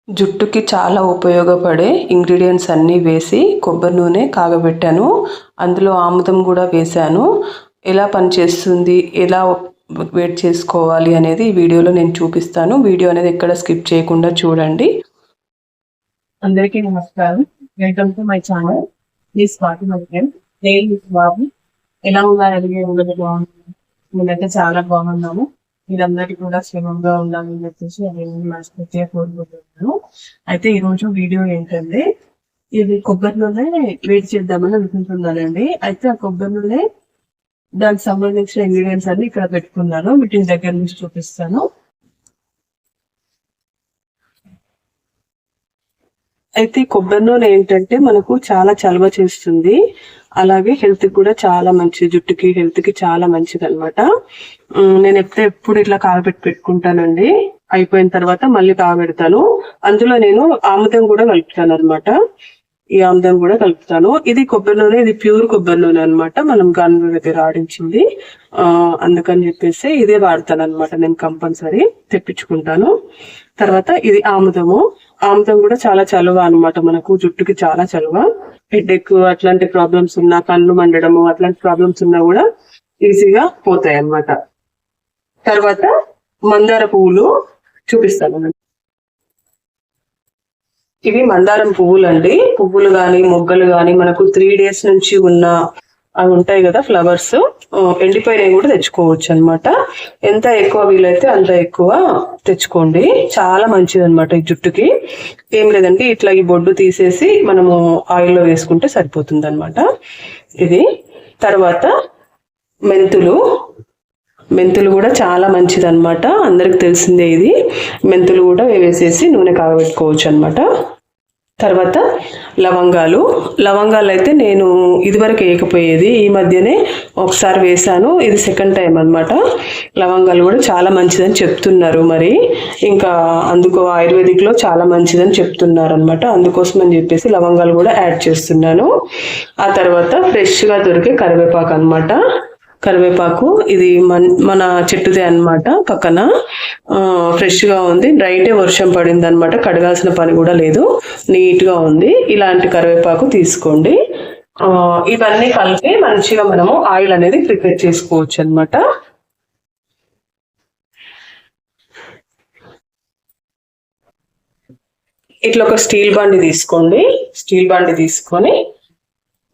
జుట్టుకి చాలా ఉపయోగపడే ఇంగ్రీడియంట్స్ అన్నీ వేసి కొబ్బరి నూనె కాగబెట్టాను. అందులో ఆముదం కూడా వేశాను. ఎలా పనిచేస్తుంది, ఎలా వేడి చేసుకోవాలి అనేది ఈ వీడియోలో నేను చూపిస్తాను. వీడియో అనేది ఎక్కడ స్కిప్ చేయకుండా చూడండి. అందరికీ నమస్కారం. Welcome to my channel. Please Swathi my friend. నేను బాబు. ఎలా ఉన్నారు? అడిగే ఉండదు బాగున్నాను. నేనైతే చాలా బాగున్నాము. మీరందరికీ కూడా క్షేమంగా ఉండాలని చెప్పేసి నేను మనస్ఫూర్తిగా కోరుకుంటున్నాను. అయితే ఈ రోజు వీడియో ఏంటంటే, ఇది కొబ్బరి నూనె వేడి చేద్దామని అనుకుంటున్నానండి. అయితే ఆ కొబ్బరి నూనె దానికి సంబంధించిన ఇంగ్రీడియంట్స్ అన్ని ఇక్కడ పెట్టుకున్నాను. వీటిని దగ్గర నుంచి చూపిస్తాను. అయితే కొబ్బరి నూనె ఏంటంటే మనకు చాలా చలవ చేస్తుంది, అలాగే హెల్త్ కూడా చాలా మంచిది. జుట్టుకి హెల్త్ కి చాలా మంచిది అనమాట. నేను ఎప్పుడు ఇట్లా కాగబెట్టి పెట్టుకుంటానండి. అయిపోయిన తర్వాత మళ్ళీ కాగబెడతాను. అందులో నేను ఆముదం కూడా కలుపుతాను అనమాట. ఈ ఆముదం కూడా కలుపుతాను. ఇది కొబ్బరి నూనె, ఇది ప్యూర్ కొబ్బరి నూనె అనమాట. మనం గానుగ దగ్గర ఆడించింది. అందుకని చెప్పేసి ఇదే వాడతాను అనమాట. నేను కంపల్సరీ తెప్పించుకుంటాను. తర్వాత ఇది ఆముదము. ఆముదం కూడా చాలా చలువ అనమాట. మనకు జుట్టుకి చాలా చలువ. హెడ్ఏక్ అట్లాంటి ప్రాబ్లమ్స్ ఉన్నా, కళ్ళు మండడము అట్లాంటి ప్రాబ్లమ్స్ ఉన్నా కూడా ఈజీగా పోతాయి అన్నమాట. తర్వాత మందార పువ్వులు చూపిస్తాను. ఇవి మందారం పువ్వులు అండి. పువ్వులు గాని మొగ్గలు గాని మనకు 3 days నుంచి ఉన్న అవి ఉంటాయి కదా ఫ్లవర్స్, ఎండిపోయినవి కూడా తెచ్చుకోవచ్చు అనమాట. ఎంత ఎక్కువ వీలైతే అంత ఎక్కువ తెచ్చుకోండి. చాలా మంచిది అనమాట ఈ జుట్టుకి. ఏం లేదండి, ఇట్లా ఈ బొడ్డు తీసేసి మనము ఆయిల్లో వేసుకుంటే సరిపోతుంది అనమాట. ఇది తర్వాత మెంతులు కూడా చాలా మంచిది అనమాట. అందరికి తెలిసిందే ఇది. మెంతులు కూడా వేసేసి నూనె కాగబెట్టుకోవచ్చు అనమాట. తర్వాత లవంగాలు అయితే నేను ఇదివరకు వేయకపోయేది, ఈ మధ్యనే ఒకసారి వేసాను. ఇది సెకండ్ టైం అనమాట. లవంగాలు కూడా చాలా మంచిదని చెప్తున్నారు. మరి ఇంకా అందుకో ఆయుర్వేదిక్ లో చాలా మంచిదని చెప్తున్నారు అనమాట. అందుకోసం అని చెప్పేసి లవంగాలు కూడా యాడ్ చేస్తున్నాను. ఆ తర్వాత ఫ్రెష్ గా దొరికే కరివేపాకు అనమాట. కరివేపాకు ఇది మన చెట్టుదే అనమాట. పక్కన ఫ్రెష్ గా ఉంది. రైటే వర్షం పడింది అనమాట. కడగాల్సిన పని కూడా లేదు, నీట్ గా ఉంది. ఇలాంటి కరివేపాకు తీసుకోండి. ఇవన్నీ కలిపి మంచిగా మనము ఆయిల్ అనేది ప్రిపేర్ చేసుకోవచ్చు అనమాట. ఇట్లా ఒక స్టీల్ బాండి తీసుకోండి. స్టీల్ బాండి తీసుకొని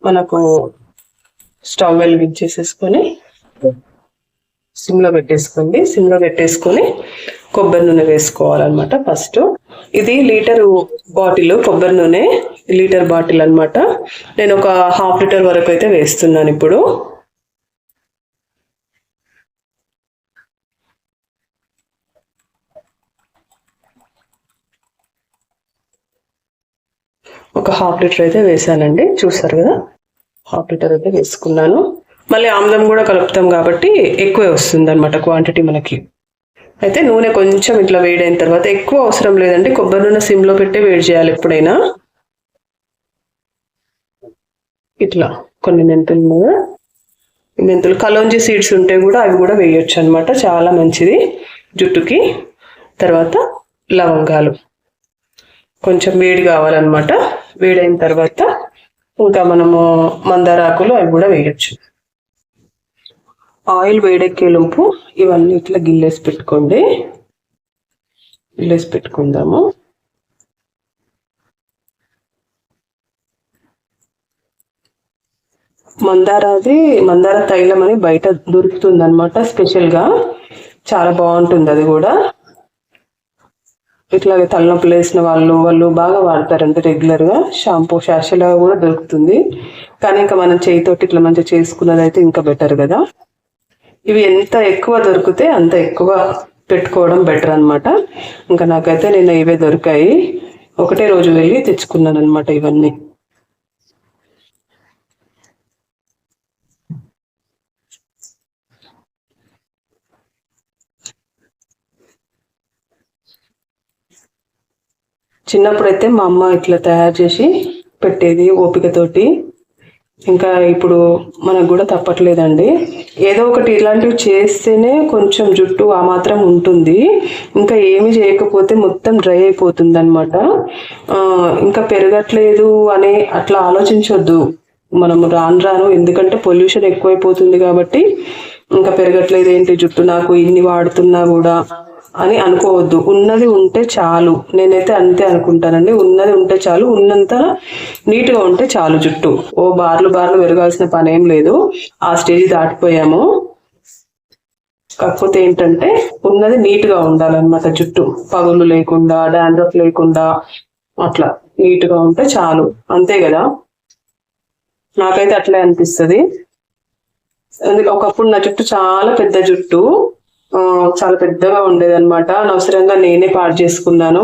మనకు స్టవ్ వెలిగించేసేసుకొని సిమ్లో పెట్టేసుకొని కొబ్బరి నూనె వేసుకోవాలన్నమాట. ఫస్ట్ ఇది లీటర్ బాటిల్ కొబ్బరి నూనె, లీటర్ బాటిల్ అనమాట. నేను ఒక 1/2 లీటర్ వరకు అయితే వేస్తున్నాను ఇప్పుడు. ఒక 1/2 లీటర్ అయితే వేసానండి. చూసారు కదా, 1/2 లీటర్ అయితే వేసుకున్నాను. మళ్ళీ ఆమ్లం కూడా కలుపుతాం కాబట్టి ఎక్కువే వస్తుంది అనమాట క్వాంటిటీ మనకి. అయితే నూనె కొంచెం ఇట్లా వేడైన తర్వాత, ఎక్కువ అవసరం లేదండి, కొబ్బరి నూనె సిమ్లో పెట్టే వేడి చేయాలి ఎప్పుడైనా. ఇట్లా కొన్ని మెంతులు కలోంజీ సీడ్స్ ఉంటే కూడా అవి కూడా వేయొచ్చు అనమాట. చాలా మంచిది జుట్టుకి. తర్వాత లవంగాలు కొంచెం వేడి కావాలన్నమాట. వేడైన తర్వాత ఇంకా మనము మందారాకులు అవి కూడా వేయొచ్చు. ఆయిల్ వేడెక్కే లోపు ఇవన్నీ ఇట్లా గిల్లేసి పెట్టుకుందాము. మందార తైలం అని బయట దొరుకుతుంది అనమాట స్పెషల్గా. చాలా బాగుంటుంది అది కూడా. ఇట్లాగే తలనొప్పులు వేసిన వాళ్ళు బాగా వాడతారంటే రెగ్యులర్గా. షాంపూ శాషలా కూడా దొరుకుతుంది. కానీ ఇంకా మనం చేయితోటి ఇట్లా మంచిగా చేసుకున్నది అయితే ఇంకా బెటర్ కదా. ఇవి ఎంత ఎక్కువ దొరికితే అంత ఎక్కువ పెట్టుకోవడం బెటర్ అనమాట. ఇంకా నాకైతే నేను ఇవే దొరికాయి. ఒకటే రోజు వెళ్ళి తెచ్చుకున్నాను అనమాట ఇవన్నీ. చిన్నప్పుడైతే మా అమ్మ ఇట్లా తయారు చేసి పెట్టేది ఓపికతోటి. ఇంకా ఇప్పుడు మనకు కూడా తప్పట్లేదండి. ఏదో ఒకటి ఇలాంటివి చేస్తేనే కొంచెం జుట్టు ఆ మాత్రం ఉంటుంది. ఇంకా ఏమి చేయకపోతే మొత్తం డ్రై అయిపోతుంది అనమాట. ఇంకా పెరగట్లేదు అని అట్లా ఆలోచించొద్దు మనము రాను రాను, ఎందుకంటే పొల్యూషన్ ఎక్కువైపోతుంది కాబట్టి. ఇంకా పెరగట్లేదు ఏంటి జుట్టు నాకు ఇన్ని వాడుతున్నా కూడా అని అనుకోవద్దు. ఉన్నది ఉంటే చాలు, నేనైతే అంతే అనుకుంటానండి. ఉన్నది ఉంటే చాలు, ఉన్నంత నీట్గా ఉంటే చాలు జుట్టు. ఓ బార్లు బార్లు పెరగాల్సిన పని ఏం లేదు. ఆ స్టేజ్ దాటిపోయాము. కాకపోతే ఏంటంటే ఉన్నది నీట్గా ఉండాలన్నమాట. జుట్టు పగులు లేకుండా, డాండ్రఫ్ లేకుండా అట్లా నీట్గా ఉంటే చాలు, అంతే కదా. నాకైతే అట్లే అనిపిస్తుంది. ఒకప్పుడు నా జుట్టు చాలా పెద్ద జుట్టు, చాలా పెద్దగా ఉండేది అనమాట. అనవసరంగా నేనే పాడు చేసుకున్నాను.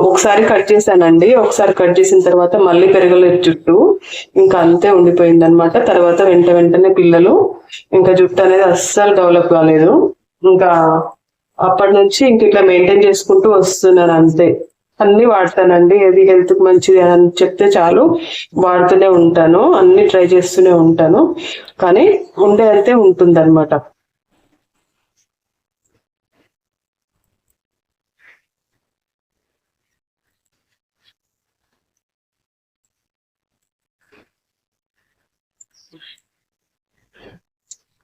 ఒకసారి కట్ చేశానండి. ఒకసారి కట్ చేసిన తర్వాత మళ్ళీ పెరగలేదు జుట్టు, ఇంకా అంతే ఉండిపోయింది అనమాట. తర్వాత వెంటనే పిల్లలు, ఇంకా జుట్టు అనేది అస్సలు డెవలప్ కాలేదు. ఇంకా అప్పటి నుంచి ఇంక ఇట్లా మెయింటైన్ చేసుకుంటూ వస్తున్నాను అంతే. అన్ని వాడతానండి, ఏది హెల్త్ కి మంచిది అని చెప్తే చాలు వాడుతూనే ఉంటాను, అన్ని ట్రై చేస్తూనే ఉంటాను. కానీ ఉండే అయితే ఉంటుంది అనమాట.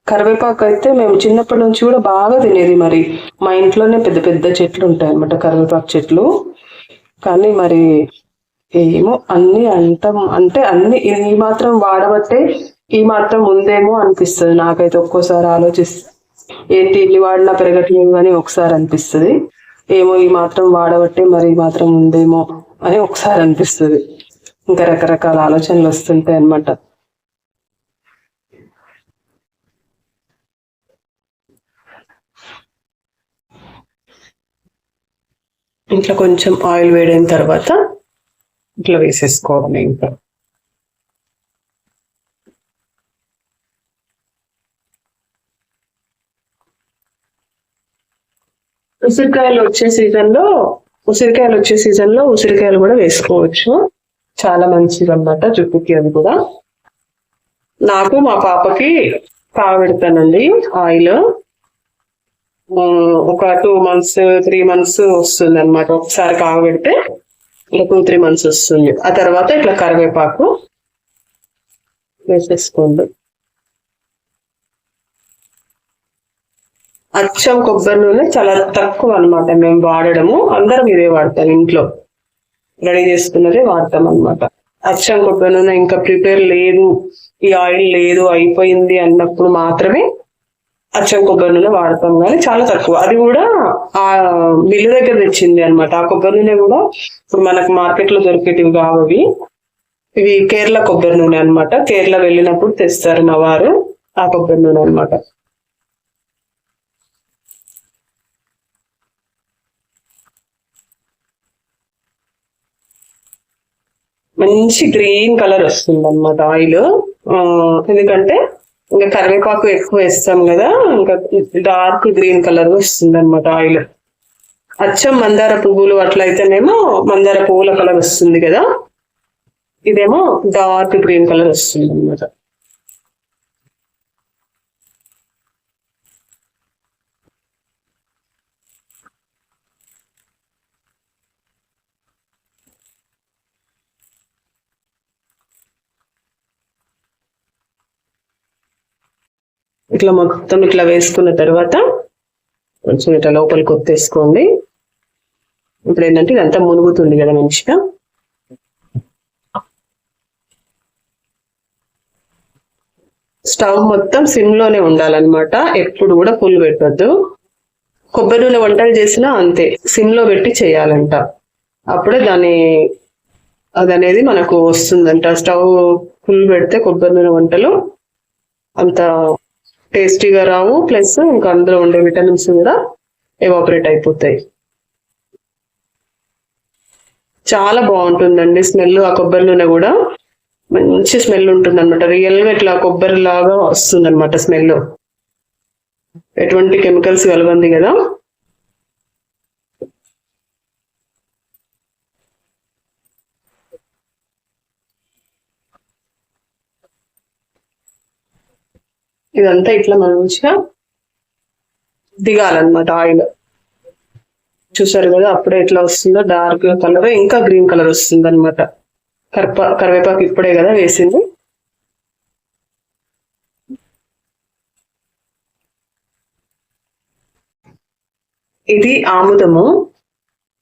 కరివేపాకు అయితే మేము చిన్నప్పటి నుంచి కూడా బాగా తినేది. మరి మా ఇంట్లోనే పెద్ద పెద్ద చెట్లు ఉంటాయి అన్నమాట, కరివేపాకు చెట్లు. కానీ మరి ఏమో అన్ని అంటే అన్ని ఈ మాత్రం వాడబట్టే ఈ మాత్రం ఉందేమో అనిపిస్తుంది నాకైతే. ఒక్కోసారి ఆలోచిస్తే ఏంటి ఇన్ని వాడినా పెరగట్లేదు అని ఒకసారి అనిపిస్తుంది. ఏమో ఈ మాత్రం వాడబట్టే మరి ఈ మాత్రం ఉందేమో అని ఒకసారి అనిపిస్తుంది. ఇంకా రకరకాల ఆలోచనలు వస్తుంటాయి అన్నమాట. ఇంట్లో కొంచెం ఆయిల్ వేడైన తర్వాత ఇట్లా వేసేసుకోవడం. ఇంకా ఉసిరికాయలు వచ్చే సీజన్లో ఉసిరికాయలు కూడా వేసుకోవచ్చు. చాలా మంచిది అన్నమాట జుట్టుకి. అది కూడా నాకు మా పాపకి కాగబెడతానండి ఆయిల్. ఒక 2 months 3 months వస్తుంది అనమాట. ఒకసారి కాగబెడితే ఇంకా 2-3 months వస్తుంది. ఆ తర్వాత ఇట్లా కరివేపాకు వేసేసుకోండి. అచ్చం కొబ్బరి నూనె చాలా తక్కువ అనమాట మేము వాడడము. అందరం ఇదే వాడతాం, ఇంట్లో రెడీ చేసుకున్నదే వాడతాం అనమాట. అచ్చం కొబ్బరి నూనె ఇంకా ప్రిపేర్ లేదు, ఈ ఆయిల్ లేదు అయిపోయింది అన్నప్పుడు మాత్రమే అచ్చం కొబ్బరి నూనె వాడతాం. కానీ చాలా తక్కువ. అది కూడా ఆ మిల్లు దగ్గర తెచ్చింది అనమాట. ఆ కొబ్బరి నూనె కూడా ఇప్పుడు మనకు మార్కెట్ లో దొరికేటివి కావవి. ఇవి కేరళ కొబ్బరి నూనె అనమాట. కేరళ వెళ్ళినప్పుడు తెస్తారు మా వారు ఆ కొబ్బరి నూనె అనమాట. మంచి గ్రీన్ కలర్ వస్తుంది అనమాట ఆయిల్. ఎందుకంటే ఇంకా కరివేపాకు ఎక్కువ వేస్తాం కదా, ఇంకా డార్క్ గ్రీన్ కలర్ వస్తుంది అనమాట ఆయిల్. అచ్చం మందార పువ్వులు అట్లయితేనేమో మందార పువ్వుల కలర్ వస్తుంది కదా, ఇదేమో డార్క్ గ్రీన్ కలర్ వస్తుంది అనమాట. ఇట్లా మొత్తం ఇట్లా వేసుకున్న తర్వాత కొంచెం ఇట్లా లోపలికి కొత్తేసుకోండి. ఇప్పుడు ఏంటంటే ఇదంతా మునుగుతుంది కదా మంచిగా. స్టవ్ మొత్తం సిమ్ లోనే ఉండాలన్నమాట, ఎప్పుడు కూడా ఫుల్ పెట్టద్దు. కొబ్బరి నూనె వంటలు చేసినా అంతే, సిమ్ లో పెట్టి చేయాలంట. అప్పుడే అది అనేది మనకు వస్తుందంట. స్టవ్ ఫుల్ పెడితే కొబ్బరి నూనె వంటలు అంత టేస్టీగా రావు, ప్లస్ ఇంకా అందులో ఉండే విటమిన్స్ కూడా ఎవాపరేట్ అయిపోతాయి. చాలా బాగుంటుందండి స్మెల్. ఆ కొబ్బరి నూనె కూడా మంచి స్మెల్ ఉంటుంది అనమాట. రియల్ గా ఇట్లా కొబ్బరి లాగా వస్తుంది అనమాట స్మెల్, ఎటువంటి కెమికల్స్ కలవంది కదా. ఇదంతా ఇట్లా మంచిగా దిగాలన్నమాట ఆయిల్. చూసారు కదా అప్పుడే ఎట్లా వస్తుందో, డార్క్ కలర్ ఇంకా గ్రీన్ కలర్ వస్తుంది అనమాట. కరివేపాకు ఇప్పుడే కదా వేసింది. ఇది ఆముదము,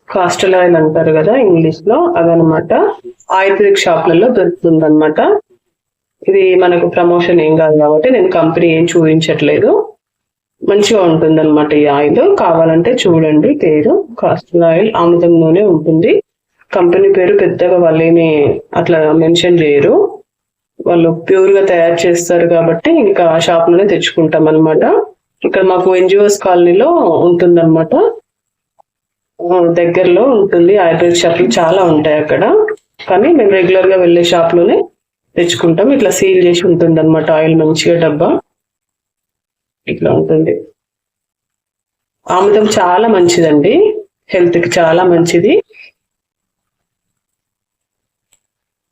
కాస్టర్ ఆయిల్ అంటారు కదా ఇంగ్లీష్ లో, అదనమాట. ఆయుర్వేదిక్ షాప్లలో దొరుకుతుంది అనమాట. ఇది మనకు ప్రమోషన్ ఏం కాదు కాబట్టి నేను కంపెనీ ఏం చూపించట్లేదు. మంచిగా ఉంటుంది అనమాట ఈ ఆయిల్. కావాలంటే చూడండి, పేరు కాస్టర్ ఆయిల్, ఆముదం నూనె ఉంటుంది. కంపెనీ పేరు పెద్దగా వాళ్ళేమి అట్లా మెన్షన్ చేయరు. వాళ్ళు ప్యూర్ గా తయారు చేస్తారు కాబట్టి ఇంకా ఆ షాప్ లోనే తెచ్చుకుంటాం అనమాట. ఇక్కడ మాకు ఎన్జిఓస్ కాలనీలో ఉంటుందన్నమాట, దగ్గరలో ఉంటుంది. ఆయుర్వేదిక్ షాపులు చాలా ఉంటాయి అక్కడ, కానీ మేము రెగ్యులర్ గా వెళ్ళే షాప్ లోనే తెచ్చుకుంటాం. ఇట్లా సీల్ చేసి ఉంటుంది అనమాట ఆయిల్, మంచిగా డబ్బా ఇట్లా ఉంటుంది. ఆముదం చాలా మంచిదండి, హెల్త్ కి చాలా మంచిది,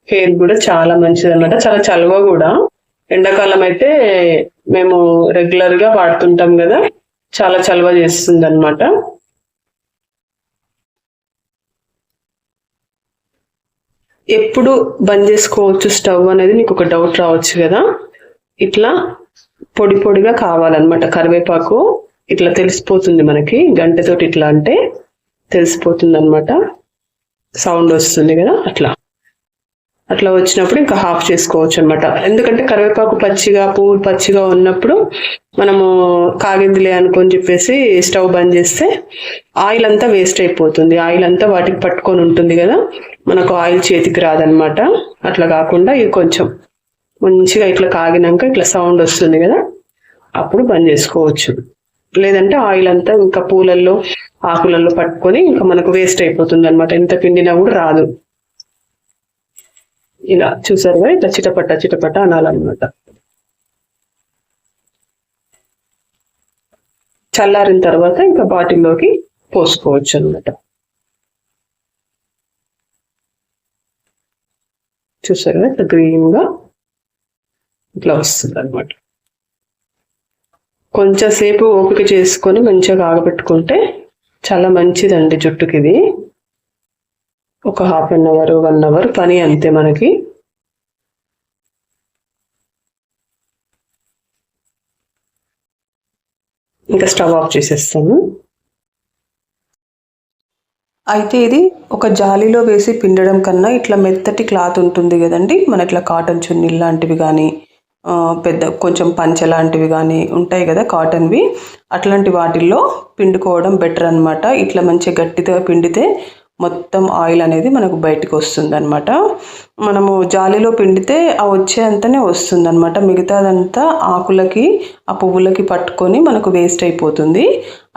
హెయిర్ కూడా చాలా మంచిది అనమాట. చాలా చలువ కూడా. ఎండాకాలం అయితే మేము రెగ్యులర్ గా వాడుతుంటాం కదా, చాలా చలువ చేస్తుంది అనమాట. ఎప్పుడు బంద్ చేసుకోవచ్చు స్టవ్ అనేది మీకు ఒక డౌట్ రావచ్చు కదా. ఇట్లా పొడి పొడిగా కావాలన్నమాట. కరివేపాకు ఇట్లా తెలిసిపోతుంది మనకి, గంటతోటి ఇట్లా అంటే తెలిసిపోతుంది అనమాట. సౌండ్ వస్తుంది కదా, అట్లా వచ్చినప్పుడు ఇంకా ఆఫ్ చేసుకోవచ్చు అనమాట. ఎందుకంటే కరివేపాకు పచ్చిగా, పువ్వులు పచ్చిగా ఉన్నప్పుడు మనము కాగిందిలే అనుకొని చెప్పేసి స్టవ్ బంద్ చేస్తే ఆయిల్ అంతా వేస్ట్ అయిపోతుంది. ఆయిల్ అంతా వాటికి పట్టుకొని ఉంటుంది కదా, మనకు ఆయిల్ చేతికి రాదనమాట. అట్లా కాకుండా ఇది కొంచెం మంచిగా ఇట్లా కాగినాక ఇట్లా సౌండ్ వస్తుంది కదా, అప్పుడు బంద్ చేసుకోవచ్చు. లేదంటే ఆయిల్ అంతా ఇంకా పూలల్లో, ఆకులలో పట్టుకొని ఇంకా మనకు వేస్ట్ అయిపోతుంది అనమాట. ఎంత పిండినా కూడా రాదు. ఇలా చూసారుగా, ఇట్లా చిటపట చిటపట అనాలన్నమాట. చల్లారిన తర్వాత ఇంకా బాటిల్లోకి పోసుకోవచ్చు అనమాట. చూసారుగా ఇట్లా గ్రీన్ గా ఇట్లా వస్తుంది అనమాట. కొంచెం సేపు ఓపిక చేసుకొని మంచిగా కాగబెట్టుకుంటే చాలా మంచిదండి జుట్టుకి. ఇది ఒక 1/2 అవర్ 1 అవర్ పని అంతే మనకి. ఇంకా స్టవ్ ఆఫ్ చేసేస్తాను. అయితే ఇది ఒక జాలీలో వేసి పిండడం కన్నా ఇట్లా మెత్తటి క్లాత్ ఉంటుంది కదండి, మన ఇట్లా కాటన్ చున్నీలు లాంటివి కానీ, పెద్ద కొంచెం పంచె లాంటివి కానీ ఉంటాయి కదా కాటన్వి, అట్లాంటి వాటిల్లో పిండుకోవడం బెటర్ అనమాట. ఇట్లా మంచిగా గట్టిగా పిండితే మొత్తం ఆయిల్ అనేది మనకు బయటకు వస్తుంది అనమాట. మనము జాలీలో పిండితే ఆ వచ్చేంతనే వస్తుంది అనమాట. మిగతాదంతా ఆకులకి, ఆ పువ్వులకి పట్టుకొని మనకు వేస్ట్ అయిపోతుంది.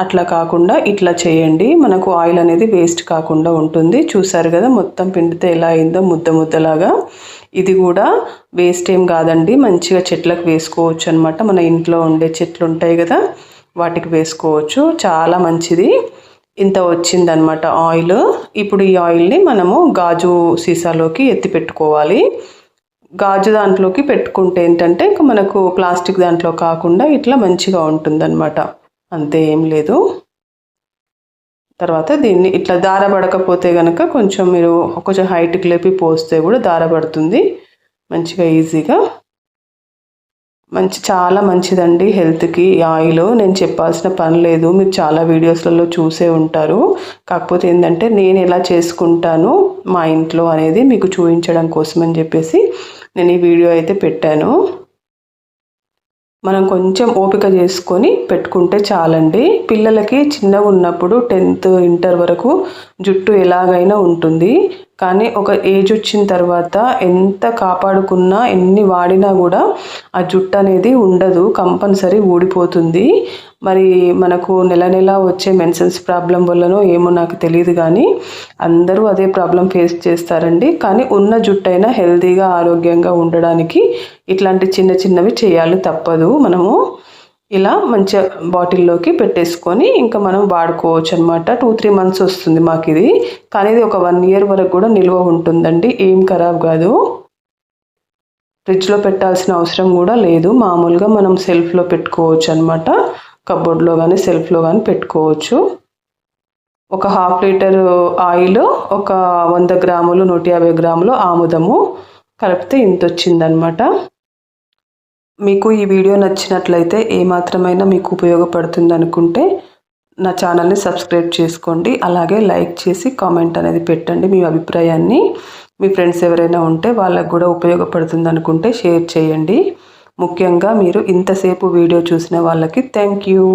అట్లా కాకుండా ఇట్లా చేయండి, మనకు ఆయిల్ అనేది వేస్ట్ కాకుండా ఉంటుంది. చూసారు కదా మొత్తం పిండితే ఎలా అయిందో, ముద్ద ముద్దలాగా. ఇది కూడా వేస్ట్ ఏం కాదండి, మంచిగా చెట్లకు వేసుకోవచ్చు అనమాట. మన ఇంట్లో ఉండే చెట్లు ఉంటాయి కదా, వాటికి వేసుకోవచ్చు, చాలా మంచిది. ఇంత వచ్చిందనమాట ఆయిల్. ఇప్పుడు ఈ ఆయిల్ని మనము గాజు సీసాలోకి ఎత్తి పెట్టుకోవాలి. గాజు దాంట్లోకి పెట్టుకుంటే ఏంటంటే ఇంకా మనకు ప్లాస్టిక్ దాంట్లో కాకుండా ఇట్లా మంచిగా ఉంటుందన్నమాట. అంతే, ఏం లేదు. తర్వాత దీన్ని ఇట్లా దారబడకపోతే కనుక కొంచెం మీరు కొంచెం హైట్కి లేపి పోస్తే కూడా దారబడుతుంది మంచిగా ఈజీగా. చాలా మంచిదండి హెల్త్కి ఈ ఆయిల్. నేను చెప్పాల్సిన పని లేదు, మీరు చాలా వీడియోస్లలో చూసే ఉంటారు. కాకపోతే ఏంటంటే నేను ఎలా చేసుకుంటాను మా ఇంట్లో అనేది మీకు చూపించడం కోసం అని చెప్పేసి నేను ఈ వీడియో అయితే పెట్టాను. మనం కొంచెం ఓపిక చేసుకొని పెట్టుకుంటే చాలండి. పిల్లలకి చిన్నగా ఉన్నప్పుడు 10th ఇంటర్ వరకు జుట్టు ఎలాగైనా ఉంటుంది, కానీ ఒక ఏజ్ వచ్చిన తర్వాత ఎంత కాపాడుకున్నా, ఎన్ని వాడినా కూడా ఆ జుట్టు అనేది ఉండదు, కంపల్సరీ ఊడిపోతుంది. మరి మనకు నెల నెల వచ్చే మెన్సెన్స్ ప్రాబ్లం వల్లనో ఏమో నాకు తెలియదు, కానీ అందరూ అదే ప్రాబ్లం ఫేస్ చేస్తారండి. కానీ ఉన్న జుట్టైనా హెల్తీగా, ఆరోగ్యంగా ఉండడానికి ఇట్లాంటి చిన్న చిన్నవి చేయాలి, తప్పదు. మనము ఇలా మంచిగా బాటిల్లోకి పెట్టేసుకొని ఇంకా మనం వాడుకోవచ్చు అనమాట. 2-3 మంత్స్ వస్తుంది మాకు ఇది, కానీ ఇది ఒక 1 year వరకు కూడా నిల్వ ఉంటుందండి, ఏం ఖరాబ్ కాదు. ఫ్రిడ్జ్లో పెట్టాల్సిన అవసరం కూడా లేదు. మామూలుగా మనం సెల్ఫ్లో పెట్టుకోవచ్చు అనమాట. కబోర్డ్లో కానీ సెల్ఫ్లో కానీ పెట్టుకోవచ్చు. ఒక 1/2 లీటర్ ఆయిల్, ఒక 100 గ్రాములు 150 గ్రాములు ఆముదము కలిపితే ఇంత వచ్చిందనమాట. మీకు ఈ వీడియో నచ్చినట్లయితే ఏమాత్రమైనా మీకు ఉపయోగపడుతుంది అనుకుంటే నా ఛానల్ని సబ్స్క్రైబ్ చేసుకోండి. అలాగే లైక్ చేసి కామెంట్ అనేది పెట్టండి మీ అభిప్రాయాన్ని. మీ ఫ్రెండ్స్ ఎవరైనా ఉంటే వాళ్ళకు కూడా ఉపయోగపడుతుంది అనుకుంటే షేర్ చేయండి. ముఖ్యంగా మీరు ఇంతసేపు వీడియో చూసిన వాళ్ళకి థ్యాంక్ యూ.